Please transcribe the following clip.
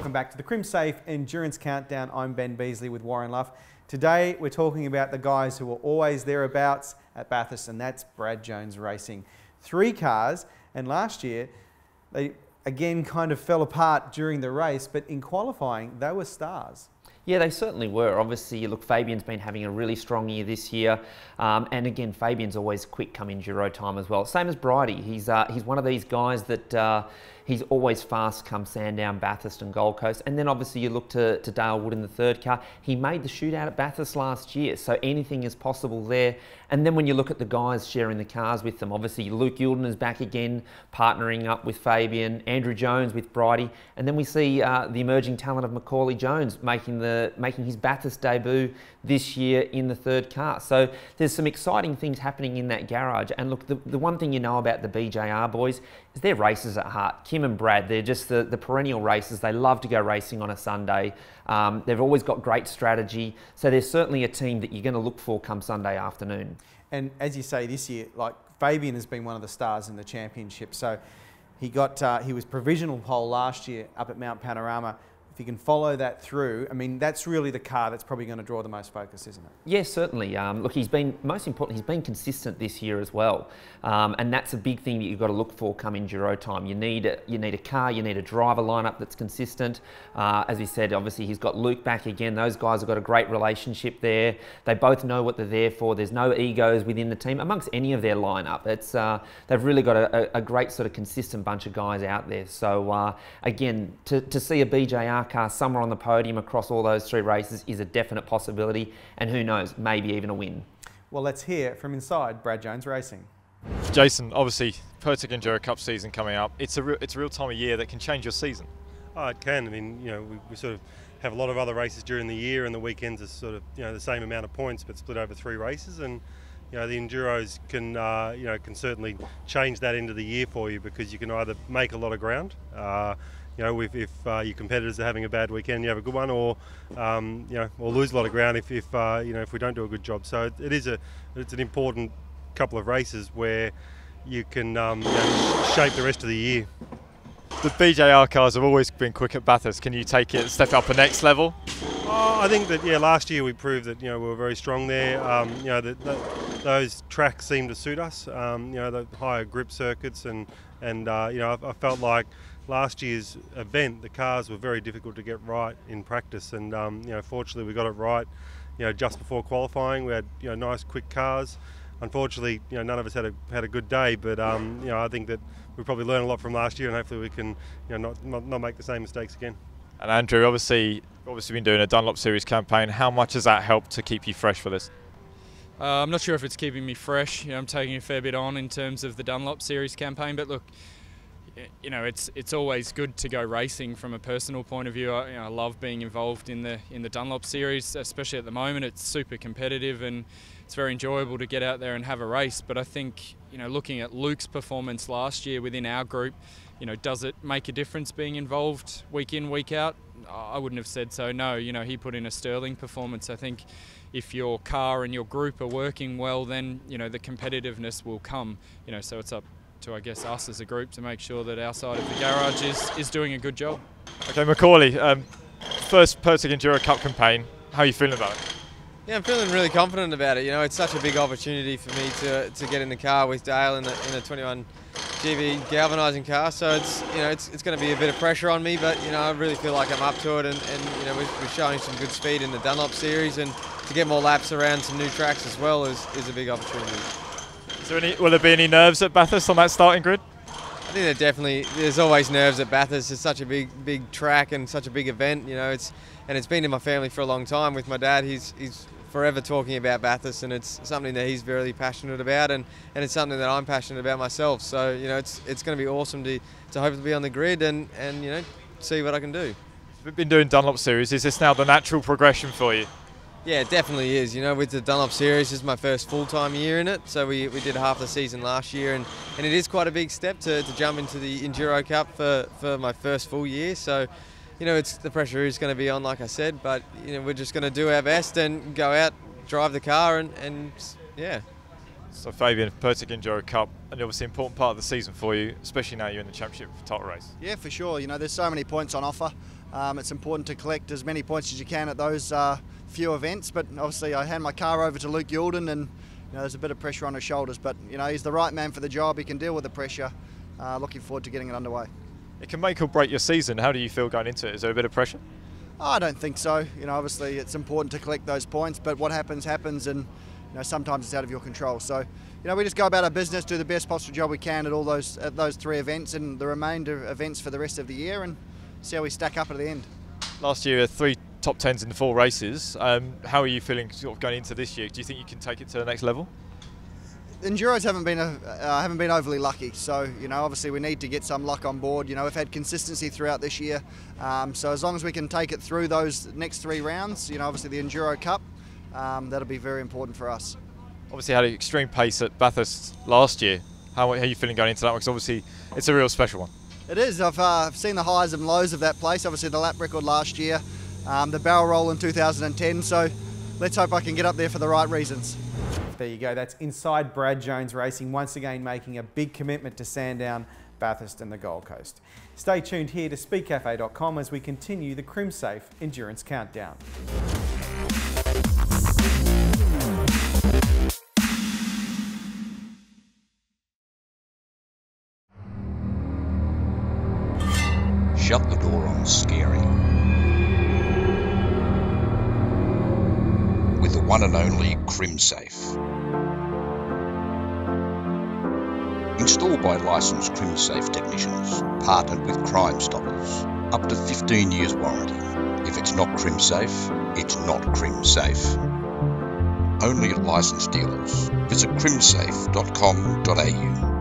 welcome back to the Crimsafe Endurance Countdown. I'm Ben Beasley with Warren Luff. Today we're talking about the guys who are always thereabouts at Bathurst, and that's Brad Jones Racing. 3 cars, and last year they again kind of fell apart during the race, but in qualifying they were stars. Yeah, they certainly were. Obviously, look, Fabian's been having a really strong year this year. And again, Fabian's always quick come enduro time as well. Same as Bridie. He's one of these guys that he's always fast come Sandown, Bathurst and Gold Coast. And then obviously you look to Dale Wood in the 3rd car. He made the shootout at Bathurst last year, so anything is possible there. And then when you look at the guys sharing the cars with them, obviously Luke Yulden is back again, partnering up with Fabian, Andrew Jones with Bridie. And then we see the emerging talent of Macaulay Jones making his Bathurst debut this year in the 3rd car. So there's some exciting things happening in that garage. And look, the one thing you know about the BJR boys is they're racers at heart. Kim and Brad, they're just the perennial racers. They love to go racing on a Sunday. They've always got great strategy. So there's certainly a team that you're going to look for come Sunday afternoon. And as you say, this year, like Fabian has been one of the stars in the championship. So he was provisional pole last year up at Mount Panorama. If you can follow that through, I mean, that's really the car that's probably going to draw the most focus, isn't it? Yes, certainly. Look, most importantly, he's been consistent this year as well. And that's a big thing that you've got to look for come enduro time. You need a car, you need a driver lineup that's consistent. As we said, obviously he's got Luke back again. Those guys have got a great relationship there. They both know what they're there for. There's no egos within the team amongst any of their lineup. They've really got a great sort of consistent bunch of guys out there. So again, to see a BJR car somewhere on the podium across all those 3 races is a definite possibility, and who knows, maybe even a win. Well, let's hear from inside Brad Jones Racing. Jason, obviously Pirtek Enduro Cup season coming up. It's a real time of year that can change your season. Oh, it can. I mean, you know, we sort of have a lot of other races during the year, and the weekends are sort of, you know, the same amount of points but split over 3 races, and you know, the enduros can certainly change that end of the year for you, because you can either make a lot of ground. You know, if your competitors are having a bad weekend, you have a good one, or or lose a lot of ground if we don't do a good job. So it's an important couple of races where you can shape the rest of the year. The BJR cars have always been quick at Bathurst. Can you take it, step up a next level? Oh, I think that last year we proved that we were very strong there. Those tracks seem to suit us. The higher grip circuits, and I felt like last year's event, the cars were very difficult to get right in practice, and fortunately we got it right. Just before qualifying, we had nice quick cars. Unfortunately, none of us had a good day, but I think that we probably learned a lot from last year, and hopefully we can not make the same mistakes again. And Andrew, obviously been doing a Dunlop Series campaign. How much has that helped to keep you fresh for this? I'm not sure if it's keeping me fresh. I'm taking a fair bit on in terms of the Dunlop Series campaign, but look, it's always good to go racing from a personal point of view. I love being involved in the Dunlop Series, especially at the moment. It's super competitive and it's very enjoyable to get out there and have a race. But I think, looking at Luke's performance last year within our group, does it make a difference being involved week in, week out? I wouldn't have said so, no. He put in a sterling performance. I think if your car and your group are working well, then, the competitiveness will come. So it's up to, I guess, us as a group to make sure that our side of the garage is doing a good job. Okay, Macaulay, first Pirtek Enduro Cup campaign, how are you feeling about it? Yeah, I'm feeling really confident about it. It's such a big opportunity for me to get in the car with Dale in the 21 GB galvanising car. So it's going to be a bit of pressure on me, but I really feel like I'm up to it, and we're showing some good speed in the Dunlop Series, and to get more laps around some new tracks as well is a big opportunity. Will there be any nerves at Bathurst on that starting grid? I think there's always nerves at Bathurst. It's such a big track and such a big event. It's been in my family for a long time. With my dad, he's forever talking about Bathurst, and it's something that he's very passionate about, and it's something that I'm passionate about myself. So it's going to be awesome to hopefully be on the grid and see what I can do. We've been doing Dunlop Series. Is this now the natural progression for you? Yeah, it definitely is. With the Dunlop Series, this is my first full-time year in it. So we did half the season last year, and it is quite a big step to jump into the Enduro Cup for my first full year. So, the pressure is going to be on, like I said, but we're just going to do our best and go out, drive the car, and yeah. So Fabian, Pirtek Enduro Cup, and obviously an important part of the season for you, especially now you're in the championship title race. Yeah, for sure. There's so many points on offer. It's important to collect as many points as you can at those few events, but obviously I hand my car over to Luke Youlden, and there's a bit of pressure on his shoulders, but he's the right man for the job. He can deal with the pressure. Looking forward to getting it underway. It can make or break your season. How do you feel going into it? Is there a bit of pressure? I don't think so. Obviously it's important to collect those points, but what happens, and sometimes it's out of your control. So, we just go about our business, do the best possible job we can at those 3 events and the remainder events for the rest of the year, and see how we stack up at the end. Last year, 3 top 10s in 4 races. How are you feeling sort of going into this year? Do you think you can take it to the next level? Enduros haven't been overly lucky, so obviously we need to get some luck on board. We've had consistency throughout this year, so as long as we can take it through those next 3 rounds, obviously the Enduro Cup, that'll be very important for us. Obviously had an extreme pace at Bathurst last year. How are you feeling going into that one? Because obviously it's a real special one. It is. I've seen the highs and lows of that place. Obviously the lap record last year, the barrel roll in 2010, so let's hope I can get up there for the right reasons. There you go. That's inside Brad Jones Racing, once again making a big commitment to Sandown, Bathurst and the Gold Coast. Stay tuned here to speedcafe.com as we continue the Crimsafe Endurance Countdown. Shut the door on scary. With the one and only Crimsafe. Installed by licensed Crimsafe technicians, partnered with Crime Stoppers. Up to 15 years warranty. If it's not Crimsafe, it's not Crimsafe. Only at licensed dealers. Visit crimsafe.com.au.